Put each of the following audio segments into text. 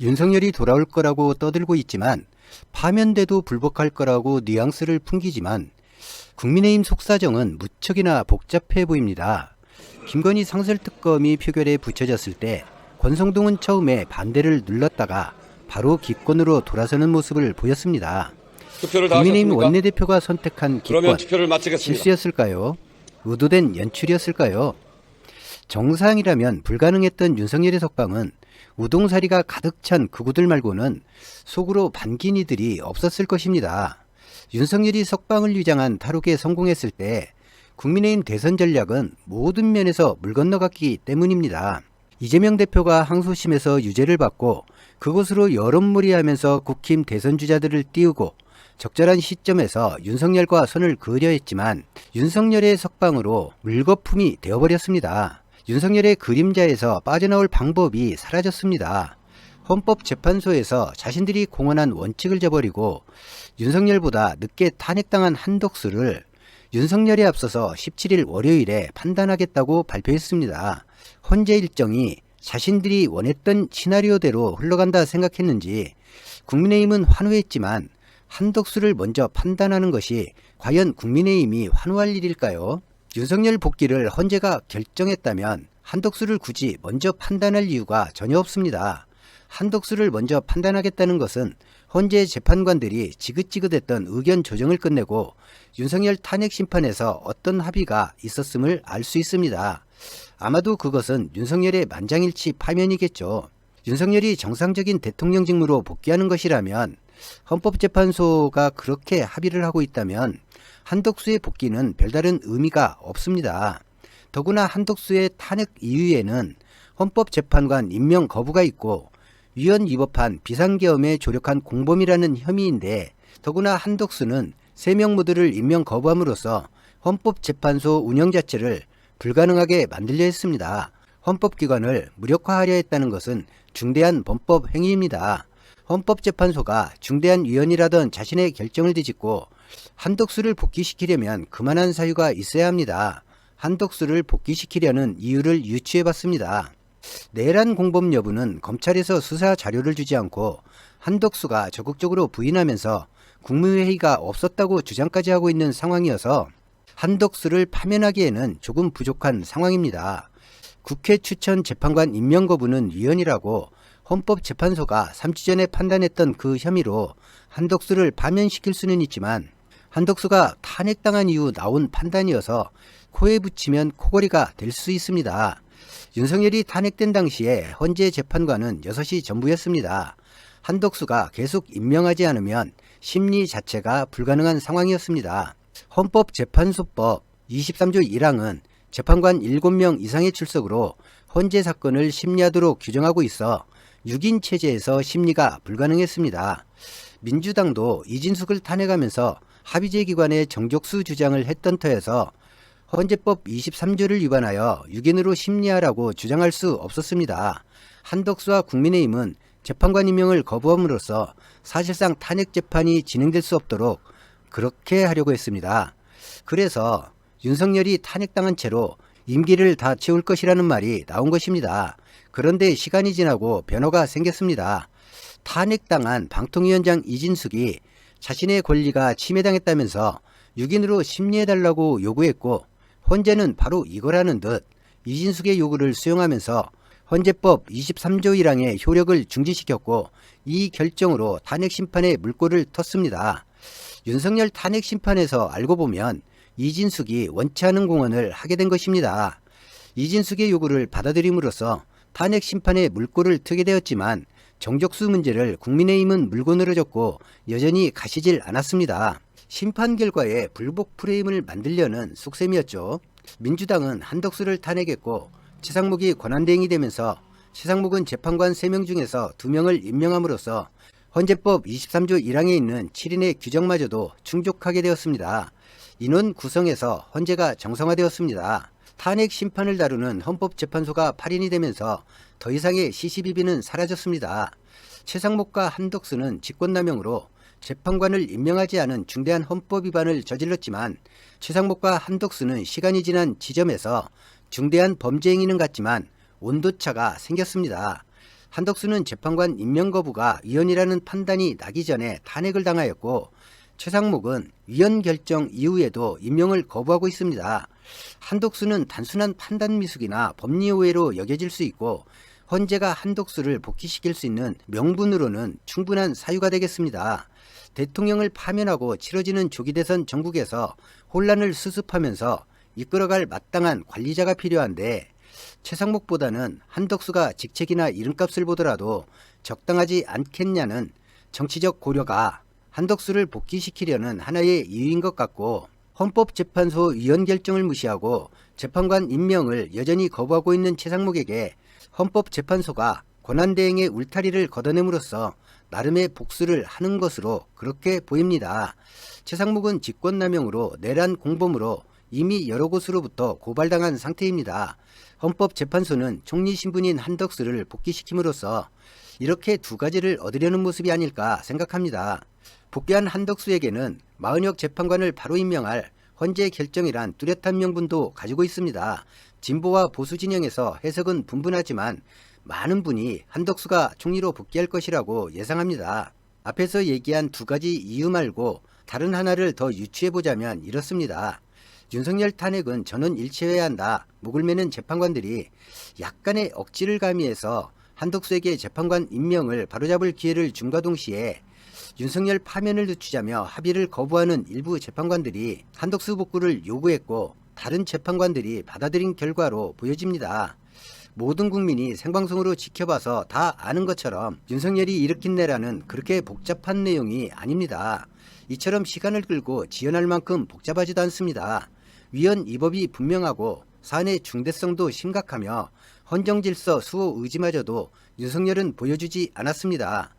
윤석열이 돌아올 거라고 떠들고 있지만 파면돼도 불복할 거라고 뉘앙스를 풍기지만 국민의힘 속사정은 무척이나 복잡해 보입니다. 김건희 상설특검이 표결에 붙여졌을 때 권성동은 처음에 반대를 눌렀다가 바로 기권으로 돌아서는 모습을 보였습니다. 투표를 다 국민의힘 하셨습니까? 원내대표가 선택한 그러면 기권, 투표를 마치겠습니다. 실수였을까요? 의도된 연출이었을까요? 정상이라면 불가능했던 윤석열의 석방은 우동사리가 가득 찬 극우들 말고는 속으로 반긴 이들이 없었을 것입니다. 윤석열이 석방을 위장한 탈옥에 성공했을 때 국민의힘 대선 전략은 모든 면에서 물 건너갔기 때문입니다. 이재명 대표가 항소심에서 유죄를 받고 그곳으로 여론몰이하면서 국힘 대선 주자들을 띄우고 적절한 시점에서 윤석열과 선을 그으려 했지만 윤석열의 석방으로 물거품이 되어버렸습니다. 윤석열의 그림자에서 빠져나올 방법이 사라졌습니다. 헌법재판소에서 자신들이 공언한 원칙을 저버리고 윤석열보다 늦게 탄핵당한 한덕수를 윤석열에 앞서서 17일 월요일에 판단하겠다고 발표했습니다. 헌재 일정이 자신들이 원했던 시나리오대로 흘러간다 생각했는지 국민의힘은 환호했지만 한덕수를 먼저 판단하는 것이 과연 국민의힘이 환호할 일일까요? 윤석열 복귀를 헌재가 결정했다면 한덕수를 굳이 먼저 판단할 이유가 전혀 없습니다. 한덕수를 먼저 판단하겠다는 것은 헌재 재판관들이 지긋지긋했던 의견 조정을 끝내고 윤석열 탄핵 심판에서 어떤 합의가 있었음을 알 수 있습니다. 아마도 그것은 윤석열의 만장일치 파면이겠죠. 윤석열이 정상적인 대통령 직무로 복귀하는 것이라면 헌법재판소가 그렇게 합의를 하고 있다면 한덕수의 복귀는 별다른 의미가 없습니다. 더구나 한덕수의 탄핵 이유에는 헌법재판관 임명 거부가 있고 위헌 위법한 비상계엄에 조력한 공범이라는 혐의인데 더구나 한덕수는 3명 모두를 임명 거부함으로써 헌법재판소 운영 자체를 불가능하게 만들려 했습니다. 헌법기관을 무력화하려 했다는 것은 중대한 범법 행위입니다. 헌법재판소가 중대한 위헌이라던 자신의 결정을 뒤집고 한덕수를 복귀시키려면 그만한 사유가 있어야 합니다. 한덕수를 복귀시키려는 이유를 유추해봤습니다. 내란 공범 여부는 검찰에서 수사 자료를 주지 않고 한덕수가 적극적으로 부인하면서 국무회의가 없었다고 주장까지 하고 있는 상황이어서 한덕수를 파면하기에는 조금 부족한 상황입니다. 국회 추천 재판관 임명 거부는 위헌이라고 헌법재판소가 3주 전에 판단했던 그 혐의로 한덕수를 파면시킬 수는 있지만 한덕수가 탄핵당한 이후 나온 판단이어서 코에 붙이면 코골이가 될 수 있습니다. 윤석열이 탄핵된 당시에 헌재 재판관은 6이 전부였습니다. 한덕수가 계속 임명하지 않으면 심리 자체가 불가능한 상황이었습니다. 헌법재판소법 23조 1항은 재판관 7명 이상의 출석으로 헌재 사건을 심리하도록 규정하고 있어 6인 체제에서 심리가 불가능했습니다. 민주당도 이진숙을 탄핵하면서 합의제 기관의 정족수 주장을 했던 터여서 헌재법 23조를 위반하여 6인으로 심리하라고 주장할 수 없었습니다. 한덕수와 국민의힘은 재판관 임명을 거부함으로써 사실상 탄핵 재판이 진행될 수 없도록 그렇게 하려고 했습니다. 그래서 윤석열이 탄핵당한 채로 임기를 다 채울 것이라는 말이 나온 것입니다. 그런데 시간이 지나고 변화가 생겼습니다. 탄핵당한 방통위원장 이진숙이 자신의 권리가 침해당했다면서 6인으로 심리해달라고 요구했고 헌재는 바로 이거라는 듯 이진숙의 요구를 수용하면서 헌재법 23조 1항의 효력을 중지시켰고 이 결정으로 탄핵 심판에 물꼬를 텄습니다. 윤석열 탄핵 심판에서 알고 보면 이진숙이 원치 않은 공헌을 하게 된 것입니다. 이진숙의 요구를 받아들임으로써 탄핵 심판에 물꼬를 트게 되었지만 정족수 문제를 국민의힘은 물고 늘어졌고 여전히 가시질 않았습니다. 심판 결과에 불복 프레임을 만들려는 속셈이었죠. 민주당은 한덕수를 탄핵했고 최상목이 권한대행이 되면서 최상목은 재판관 3명 중에서 2명을 임명함으로써 헌재법 23조 1항에 있는 7인의 규정마저도 충족하게 되었습니다. 인원 구성에서 헌재가 정상화되었습니다. 탄핵 심판을 다루는 헌법재판소가 8인이 되면서 더 이상의 시시비비는 사라졌습니다. 최상목과 한덕수는 직권남용으로 재판관을 임명하지 않은 중대한 헌법 위반을 저질렀지만 최상목과 한덕수는 시간이 지난 지점에서 중대한 범죄 행위는 같지만 온도차가 생겼습니다. 한덕수는 재판관 임명 거부가 위헌이라는 판단이 나기 전에 탄핵을 당하였고, 최상목은 위헌 결정 이후에도 임명을 거부하고 있습니다. 한덕수는 단순한 판단 미숙이나 법리 오해로 여겨질 수 있고, 헌재가 한덕수를 복귀시킬 수 있는 명분으로는 충분한 사유가 되겠습니다. 대통령을 파면하고 치러지는 조기 대선 전국에서 혼란을 수습하면서 이끌어갈 마땅한 관리자가 필요한데, 최상목보다는 한덕수가 직책이나 이름값을 보더라도 적당하지 않겠냐는 정치적 고려가 한덕수를 복귀시키려는 하나의 이유인 것 같고, 헌법재판소 위헌 결정을 무시하고 재판관 임명을 여전히 거부하고 있는 최상목에게 헌법재판소가 권한대행의 울타리를 걷어냄으로써 나름의 복수를 하는 것으로 그렇게 보입니다. 최상목은 직권남용으로 내란 공범으로 이미 여러 곳으로부터 고발당한 상태입니다. 헌법재판소는 총리 신분인 한덕수를 복귀시킴으로써 이렇게 두 가지를 얻으려는 모습이 아닐까 생각합니다. 복귀한 한덕수에게는 마은혁 재판관을 바로 임명할 헌재 결정이란 뚜렷한 명분도 가지고 있습니다. 진보와 보수 진영에서 해석은 분분하지만 많은 분이 한덕수가 총리로 복귀할 것이라고 예상합니다. 앞에서 얘기한 두 가지 이유 말고 다른 하나를 더 유추해보자면 이렇습니다. 윤석열 탄핵은 전원 일치해야 한다. 목을 매는 재판관들이 약간의 억지를 가미해서 한덕수에게 재판관 임명을 바로잡을 기회를 줌과 동시에 윤석열 파면을 늦추자며 합의를 거부하는 일부 재판관들이 한덕수 복구를 요구했고, 다른 재판관들이 받아들인 결과로 보여집니다. 모든 국민이 생방송으로 지켜봐서 다 아는 것처럼 윤석열이 일으킨 내란은 그렇게 복잡한 내용이 아닙니다. 이처럼 시간을 끌고 지연할 만큼 복잡하지도 않습니다. 위헌 위법이 분명하고 사안의 중대성도 심각하며 헌정질서 수호 의지마저도 윤석열은 보여주지 않았습니다.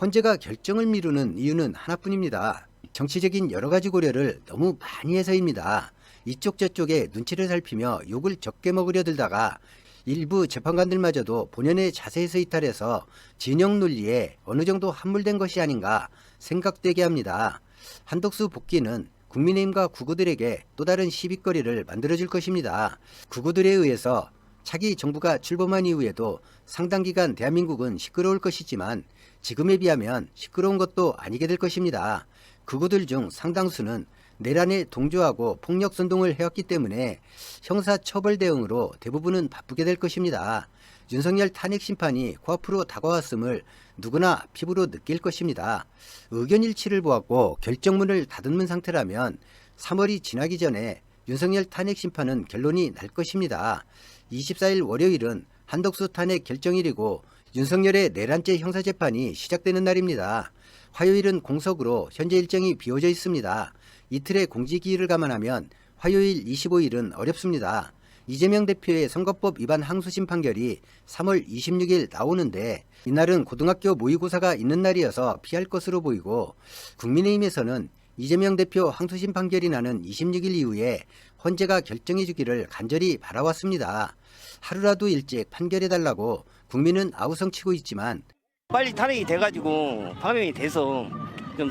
헌재가 결정을 미루는 이유는 하나뿐입니다. 정치적인 여러 가지 고려를 너무 많이 해서입니다. 이쪽 저쪽에 눈치를 살피며 욕을 적게 먹으려 들다가 일부 재판관들마저도 본연의 자세에서 이탈해서 진영 논리에 어느 정도 함몰된 것이 아닌가 생각되게 합니다. 한덕수 복귀는 국민의힘과 구구들에게 또 다른 시비거리를 만들어줄 것입니다. 구구들에 의해서 차기 정부가 출범한 이후에도 상당 기간 대한민국은 시끄러울 것이지만 지금에 비하면 시끄러운 것도 아니게 될 것입니다. 그구들 중 상당수는 내란에 동조하고 폭력 선동을 해왔기 때문에 형사처벌 대응으로 대부분은 바쁘게 될 것입니다. 윤석열 탄핵 심판이 코앞으로 다가왔음을 누구나 피부로 느낄 것입니다. 의견 일치를 보았고 결정문을 다듬는 상태라면 3월이 지나기 전에 윤석열 탄핵 심판은 결론이 날 것입니다. 24일 월요일은 한덕수 탄핵 결정일이고 윤석열의 내란죄 형사재판이 시작되는 날입니다. 화요일은 공석으로 현재 일정이 비워져 있습니다. 이틀의 공지기일을 감안하면 화요일 25일은 어렵습니다. 이재명 대표의 선거법 위반 항소심 판결이 3월 26일 나오는데 이날은 고등학교 모의고사가 있는 날이어서 피할 것으로 보이고, 국민의힘에서는 이재명 대표 항소심 판결이 나는 26일 이후에 헌재가 결정해 주기를 간절히 바라왔습니다. 하루라도 일찍 판결해달라고 국민은 아우성치고 있지만 빨리 탄핵이 돼가지고 파면이 돼서 좀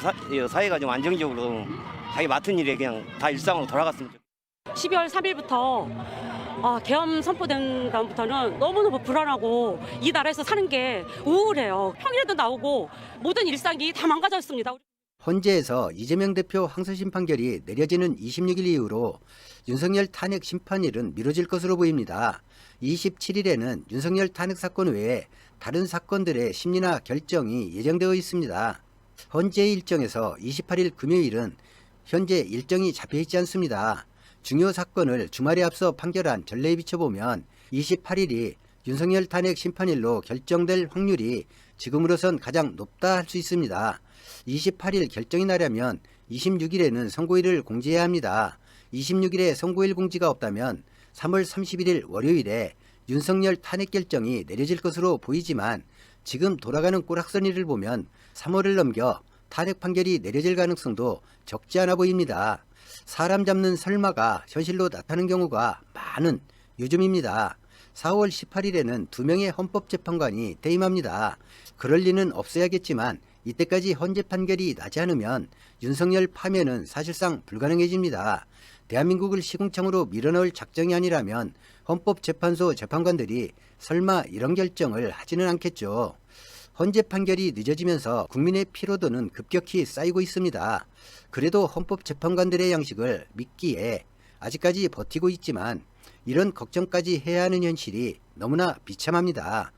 사회가 좀 안정적으로 자기 맡은 일에 그냥 다 일상으로 돌아갔으면 좋겠어요. 12월 3일부터 계엄 선포된 다음부터는 너무너무 불안하고 이 나라에서 사는 게 우울해요. 평일에도 나오고 모든 일상이 다 망가졌습니다. 헌재에서 이재명 대표 항소심 판결이 내려지는 26일 이후로 윤석열 탄핵 심판일은 미뤄질 것으로 보입니다. 27일에는 윤석열 탄핵 사건 외에 다른 사건들의 심리나 결정이 예정되어 있습니다. 헌재 일정에서 28일 금요일은 현재 일정이 잡혀있지 않습니다. 중요 사건을 주말에 앞서 판결한 전례에 비춰보면 28일이 윤석열 탄핵 심판일로 결정될 확률이 지금으로선 가장 높다 할 수 있습니다. 28일 결정이 나려면 26일에는 선고일을 공지해야 합니다. 26일에 선고일 공지가 없다면 3월 31일 월요일에 윤석열 탄핵 결정이 내려질 것으로 보이지만 지금 돌아가는 꼬락서니를 보면 3월을 넘겨 탄핵 판결이 내려질 가능성도 적지 않아 보입니다. 사람 잡는 설마가 현실로 나타나는 경우가 많은 요즘입니다. 4월 18일에는 2명의 헌법재판관이 퇴임합니다. 그럴 리는 없어야겠지만 이때까지 헌재 판결이 나지 않으면 윤석열 파면은 사실상 불가능해집니다. 대한민국을 시궁창으로 밀어넣을 작정이 아니라면 헌법재판소 재판관들이 설마 이런 결정을 하지는 않겠죠. 헌재 판결이 늦어지면서 국민의 피로도는 급격히 쌓이고 있습니다. 그래도 헌법재판관들의 양식을 믿기에 아직까지 버티고 있지만 이런 걱정까지 해야 하는 현실이 너무나 비참합니다.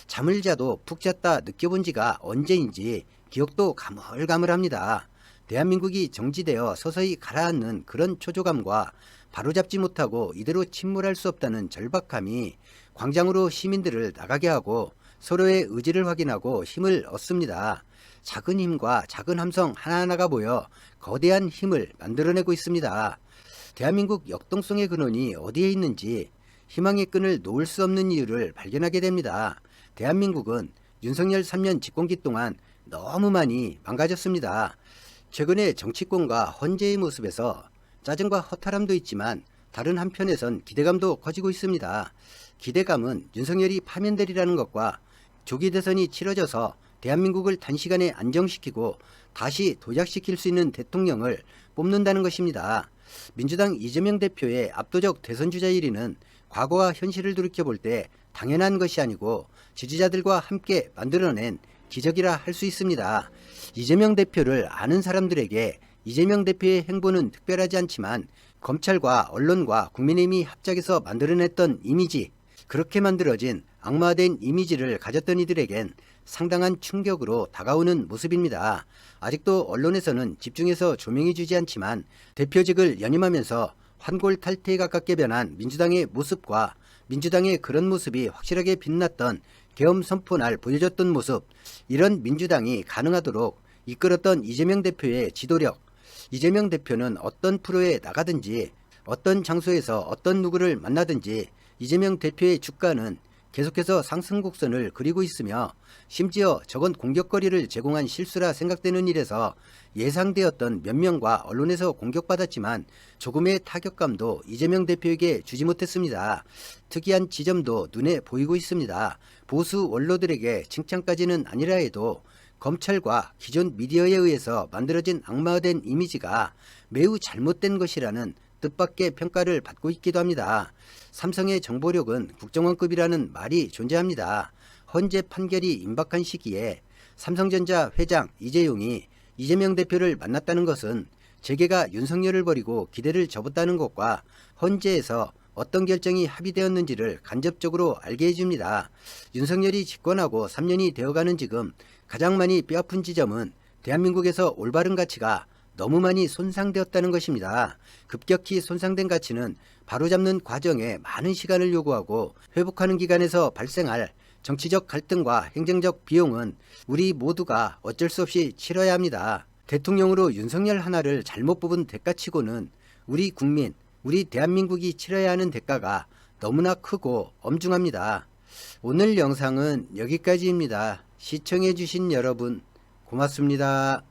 잠을 자도 푹 잤다 느껴본 지가 언제인지 기억도 가물가물합니다. 대한민국이 정지되어 서서히 가라앉는 그런 초조감과 바로잡지 못하고 이대로 침몰할 수 없다는 절박함이 광장으로 시민들을 나가게 하고 서로의 의지를 확인하고 힘을 얻습니다. 작은 힘과 작은 함성 하나하나가 모여 거대한 힘을 만들어내고 있습니다. 대한민국 역동성의 근원이 어디에 있는지 희망의 끈을 놓을 수 없는 이유를 발견하게 됩니다. 대한민국은 윤석열 3년 집권기 동안 너무 많이 망가졌습니다. 최근에 정치권과 헌재의 모습에서 짜증과 허탈함도 있지만 다른 한편에선 기대감도 커지고 있습니다. 기대감은 윤석열이 파면되리라는 것과 조기 대선이 치러져서 대한민국을 단시간에 안정시키고 다시 도약시킬 수 있는 대통령을 뽑는다는 것입니다. 민주당 이재명 대표의 압도적 대선 주자 1위는 과거와 현실을 돌이켜볼 때 당연한 것이 아니고 지지자들과 함께 만들어낸 기적이라 할 수 있습니다. 이재명 대표를 아는 사람들에게 이재명 대표의 행보는 특별하지 않지만 검찰과 언론과 국민의힘이 합작해서 만들어냈던 이미지, 그렇게 만들어진 악마된 이미지를 가졌던 이들에겐 상당한 충격으로 다가오는 모습입니다. 아직도 언론에서는 집중해서 조명해주지 않지만 대표직을 연임하면서 환골탈태에 가깝게 변한 민주당의 모습과 민주당의 그런 모습이 확실하게 빛났던 계엄 선포 날 보여줬던 모습, 이런 민주당이 가능하도록 이끌었던 이재명 대표의 지도력, 이재명 대표는 어떤 프로에 나가든지 어떤 장소에서 어떤 누구를 만나든지 이재명 대표의 주가는 계속해서 상승 곡선을 그리고 있으며 심지어 저건 공격거리를 제공한 실수라 생각되는 일에서 예상되었던 몇 명과 언론에서 공격받았지만 조금의 타격감도 이재명 대표에게 주지 못했습니다. 특이한 지점도 눈에 보이고 있습니다. 보수 원로들에게 칭찬까지는 아니라 해도 검찰과 기존 미디어에 의해서 만들어진 악마화된 이미지가 매우 잘못된 것이라는 뜻밖의 평가를 받고 있기도 합니다. 삼성의 정보력은 국정원급이라는 말이 존재합니다. 헌재 판결이 임박한 시기에 삼성전자 회장 이재용이 이재명 대표를 만났다는 것은 재계가 윤석열을 버리고 기대를 접었다는 것과 헌재에서 어떤 결정이 합의되었는지를 간접적으로 알게 해줍니다. 윤석열이 집권하고 3년이 되어가는 지금 가장 많이 뼈아픈 지점은 대한민국에서 올바른 가치가 너무 많이 손상되었다는 것입니다. 급격히 손상된 가치는 바로잡는 과정에 많은 시간을 요구하고 회복하는 기간에서 발생할 정치적 갈등과 행정적 비용은 우리 모두가 어쩔 수 없이 치러야 합니다. 대통령으로 윤석열 하나를 잘못 뽑은 대가치고는 우리 국민, 우리 대한민국이 치러야 하는 대가가 너무나 크고 엄중합니다. 오늘 영상은 여기까지입니다. 시청해주신 여러분 고맙습니다.